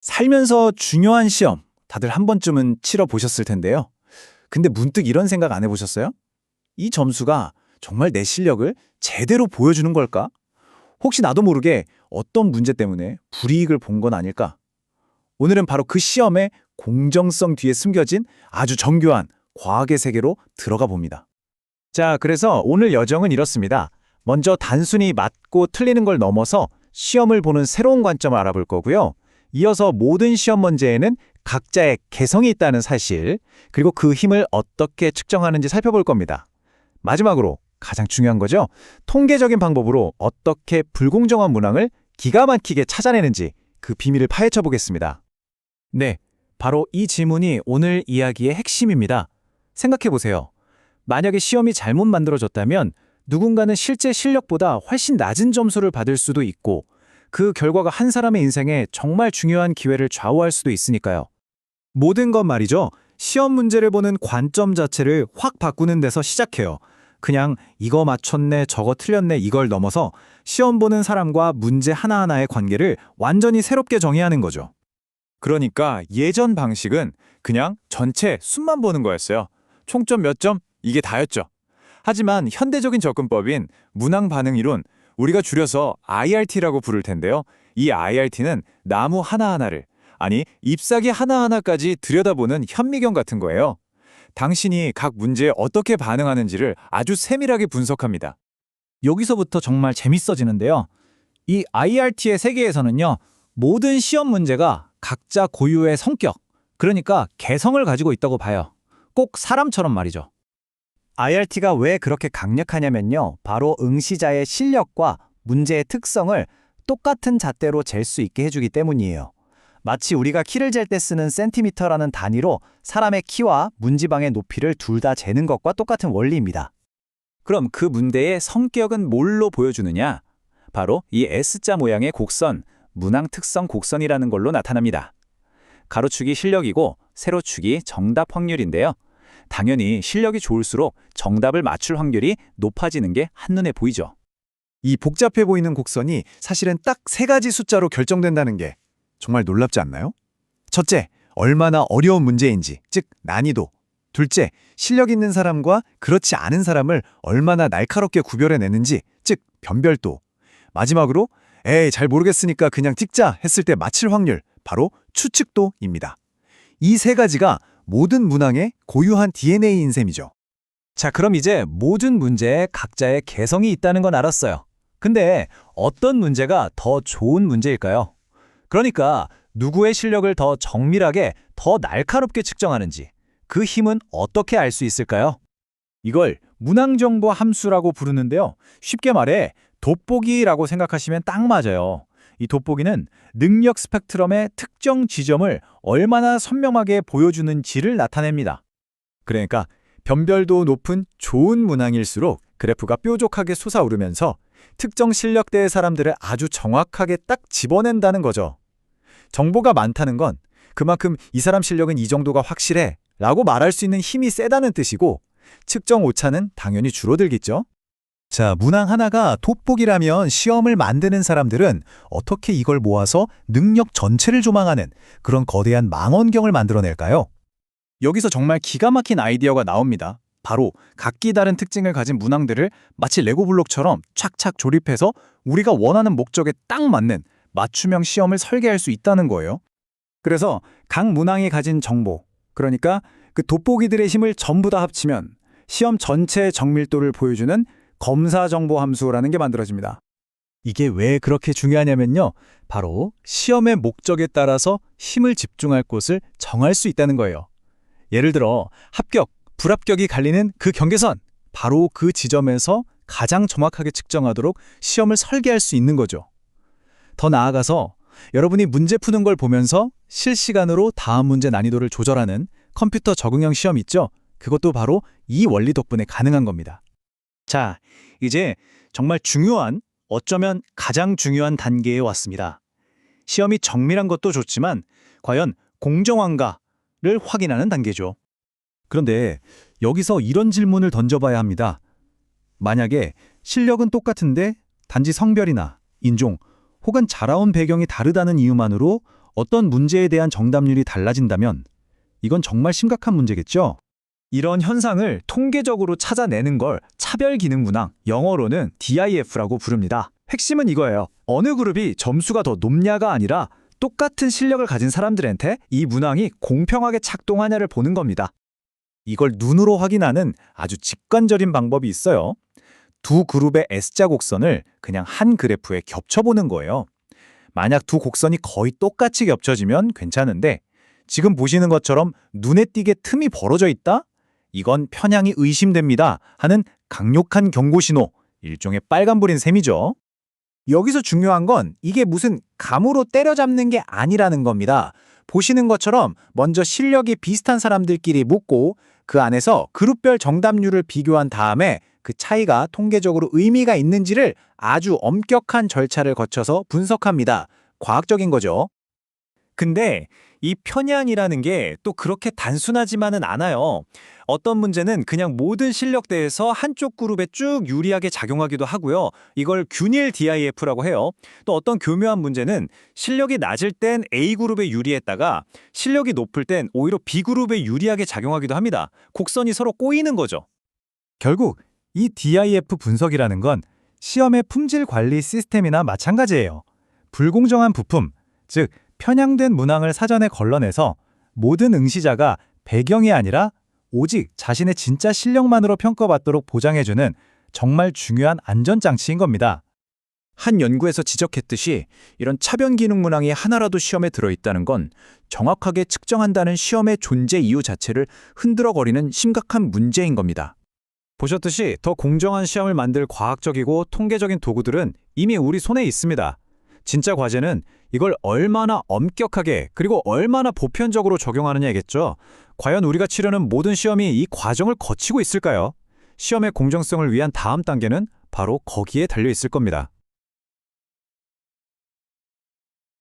살면서 중요한 시험 다들 한 번쯤은 치러 보셨을 텐데요. 근데 문득 이런 생각 안 해보셨어요? 이 점수가 정말 내 실력을 제대로 보여주는 걸까? 혹시 나도 모르게 어떤 문제 때문에 불이익을 본 건 아닐까? 오늘은 바로 그 시험의 공정성 뒤에 숨겨진 아주 정교한 과학의 세계로 들어가 봅니다. 자, 그래서 오늘 여정은 이렇습니다. 먼저 단순히 맞고 틀리는 걸 넘어서 시험을 보는 새로운 관점을 알아볼 거고요. 이어서 모든 시험 문제에는 각자의 개성이 있다는 사실, 그리고 그 힘을 어떻게 측정하는지 살펴볼 겁니다. 마지막으로 가장 중요한 거죠. 통계적인 방법으로 어떻게 불공정한 문항을 기가 막히게 찾아내는지 그 비밀을 파헤쳐 보겠습니다. 네, 바로 이 질문이 오늘 이야기의 핵심입니다. 생각해 보세요. 만약에 시험이 잘못 만들어졌다면 누군가는 실제 실력보다 훨씬 낮은 점수를 받을 수도 있고 그 결과가 한 사람의 인생에 정말 중요한 기회를 좌우할 수도 있으니까요. 모든 건 말이죠. 시험 문제를 보는 관점 자체를 확 바꾸는 데서 시작해요. 그냥 이거 맞췄네, 저거 틀렸네 이걸 넘어서 시험 보는 사람과 문제 하나하나의 관계를 완전히 새롭게 정의하는 거죠. 그러니까 예전 방식은 그냥 전체 수만 보는 거였어요. 총점 몇 점? 이게 다였죠. 하지만 현대적인 접근법인 문항 반응 이론, 우리가 줄여서 IRT라고 부를 텐데요. 이 IRT는 나무 하나하나를, 아니 잎사귀 하나하나까지 들여다보는 현미경 같은 거예요. 당신이 각 문제에 어떻게 반응하는지를 아주 세밀하게 분석합니다. 여기서부터 정말 재밌어지는데요. 이 IRT의 세계에서는요. 모든 시험 문제가 각자 고유의 성격, 그러니까 개성을 가지고 있다고 봐요. 꼭 사람처럼 말이죠. IRT가 왜 그렇게 강력하냐면요. 바로 응시자의 실력과 문제의 특성을 똑같은 잣대로 잴 수 있게 해주기 때문이에요. 마치 우리가 키를 잴 때 쓰는 센티미터라는 단위로 사람의 키와 문지방의 높이를 둘 다 재는 것과 똑같은 원리입니다. 그럼 그 문제의 성격은 뭘로 보여주느냐? 바로 이 S자 모양의 곡선, 문항 특성 곡선이라는 걸로 나타납니다. 가로축이 실력이고 세로축이 정답 확률인데요. 당연히 실력이 좋을수록 정답을 맞출 확률이 높아지는 게 한눈에 보이죠. 이 복잡해 보이는 곡선이 사실은 딱 세 가지 숫자로 결정된다는 게 정말 놀랍지 않나요? 첫째, 얼마나 어려운 문제인지, 즉 난이도. 둘째, 실력 있는 사람과 그렇지 않은 사람을 얼마나 날카롭게 구별해내는지, 즉 변별도. 마지막으로 에이 잘 모르겠으니까 그냥 찍자 했을 때 맞힐 확률, 바로 추측도입니다. 이 세 가지가 모든 문항의 고유한 DNA인 셈이죠. 자, 그럼 이제 모든 문제에 각자의 개성이 있다는 건 알았어요. 근데 어떤 문제가 더 좋은 문제일까요? 그러니까 누구의 실력을 더 정밀하게, 더 날카롭게 측정하는지 그 힘은 어떻게 알 수 있을까요? 이걸 문항정보 함수라고 부르는데요. 쉽게 말해 돋보기라고 생각하시면 딱 맞아요. 이 돋보기는 능력 스펙트럼의 특정 지점을 얼마나 선명하게 보여주는지를 나타냅니다. 그러니까 변별도 높은 좋은 문항일수록 그래프가 뾰족하게 솟아오르면서 특정 실력대의 사람들을 아주 정확하게 딱 집어낸다는 거죠. 정보가 많다는 건 그만큼 이 사람 실력은 이 정도가 확실해 라고 말할 수 있는 힘이 세다는 뜻이고 측정 오차는 당연히 줄어들겠죠. 자, 문항 하나가 돋보기라면 시험을 만드는 사람들은 어떻게 이걸 모아서 능력 전체를 조망하는 그런 거대한 망원경을 만들어낼까요? 여기서 정말 기가 막힌 아이디어가 나옵니다. 바로 각기 다른 특징을 가진 문항들을 마치 레고 블록처럼 착착 조립해서 우리가 원하는 목적에 딱 맞는 맞춤형 시험을 설계할 수 있다는 거예요. 그래서 각 문항이 가진 정보, 그러니까 그 돋보기들의 힘을 전부 다 합치면 시험 전체의 정밀도를 보여주는 검사정보함수라는 게 만들어집니다. 이게 왜 그렇게 중요하냐면요. 바로 시험의 목적에 따라서 힘을 집중할 곳을 정할 수 있다는 거예요. 예를 들어 합격, 불합격이 갈리는 그 경계선, 바로 그 지점에서 가장 정확하게 측정하도록 시험을 설계할 수 있는 거죠. 더 나아가서 여러분이 문제 푸는 걸 보면서 실시간으로 다음 문제 난이도를 조절하는 컴퓨터 적응형 시험 있죠? 그것도 바로 이 원리 덕분에 가능한 겁니다. 자, 이제 정말 중요한, 어쩌면 가장 중요한 단계에 왔습니다. 시험이 정밀한 것도 좋지만 과연 공정한가를 확인하는 단계죠. 그런데 여기서 이런 질문을 던져봐야 합니다. 만약에 실력은 똑같은데 단지 성별이나 인종 혹은 자라온 배경이 다르다는 이유만으로 어떤 문제에 대한 정답률이 달라진다면 이건 정말 심각한 문제겠죠? 이런 현상을 통계적으로 찾아내는 걸 차별 기능 문항, 영어로는 DIF라고 부릅니다. 핵심은 이거예요. 어느 그룹이 점수가 더 높냐가 아니라 똑같은 실력을 가진 사람들한테 이 문항이 공평하게 작동하냐를 보는 겁니다. 이걸 눈으로 확인하는 아주 직관적인 방법이 있어요. 두 그룹의 S자 곡선을 그냥 한 그래프에 겹쳐보는 거예요. 만약 두 곡선이 거의 똑같이 겹쳐지면 괜찮은데 지금 보시는 것처럼 눈에 띄게 틈이 벌어져 있다? 이건 편향이 의심됩니다 하는 강력한 경고 신호, 일종의 빨간불인 셈이죠. 여기서 중요한 건 이게 무슨 감으로 때려잡는 게 아니라는 겁니다. 보시는 것처럼 먼저 실력이 비슷한 사람들끼리 묻고 그 안에서 그룹별 정답률을 비교한 다음에 그 차이가 통계적으로 의미가 있는지를 아주 엄격한 절차를 거쳐서 분석합니다. 과학적인 거죠. 근데 이 편향이라는 게 또 그렇게 단순하지만은 않아요. 어떤 문제는 그냥 모든 실력대에서 한쪽 그룹에 쭉 유리하게 작용하기도 하고요. 이걸 균일 DIF라고 해요. 또 어떤 교묘한 문제는 실력이 낮을 땐 A그룹에 유리했다가 실력이 높을 땐 오히려 B그룹에 유리하게 작용하기도 합니다. 곡선이 서로 꼬이는 거죠. 결국 이 DIF 분석이라는 건 시험의 품질 관리 시스템이나 마찬가지예요. 불공정한 부품, 즉 편향된 문항을 사전에 걸러내서 모든 응시자가 배경이 아니라 오직 자신의 진짜 실력만으로 평가받도록 보장해주는 정말 중요한 안전장치인 겁니다. 한 연구에서 지적했듯이 이런 차변 기능 문항이 하나라도 시험에 들어있다는 건 정확하게 측정한다는 시험의 존재 이유 자체를 흔들어버리는 심각한 문제인 겁니다. 보셨듯이 더 공정한 시험을 만들 과학적이고 통계적인 도구들은 이미 우리 손에 있습니다. 진짜 과제는 이걸 얼마나 엄격하게 그리고 얼마나 보편적으로 적용하느냐겠죠. 과연 우리가 치르는 모든 시험이 이 과정을 거치고 있을까요? 시험의 공정성을 위한 다음 단계는 바로 거기에 달려 있을 겁니다.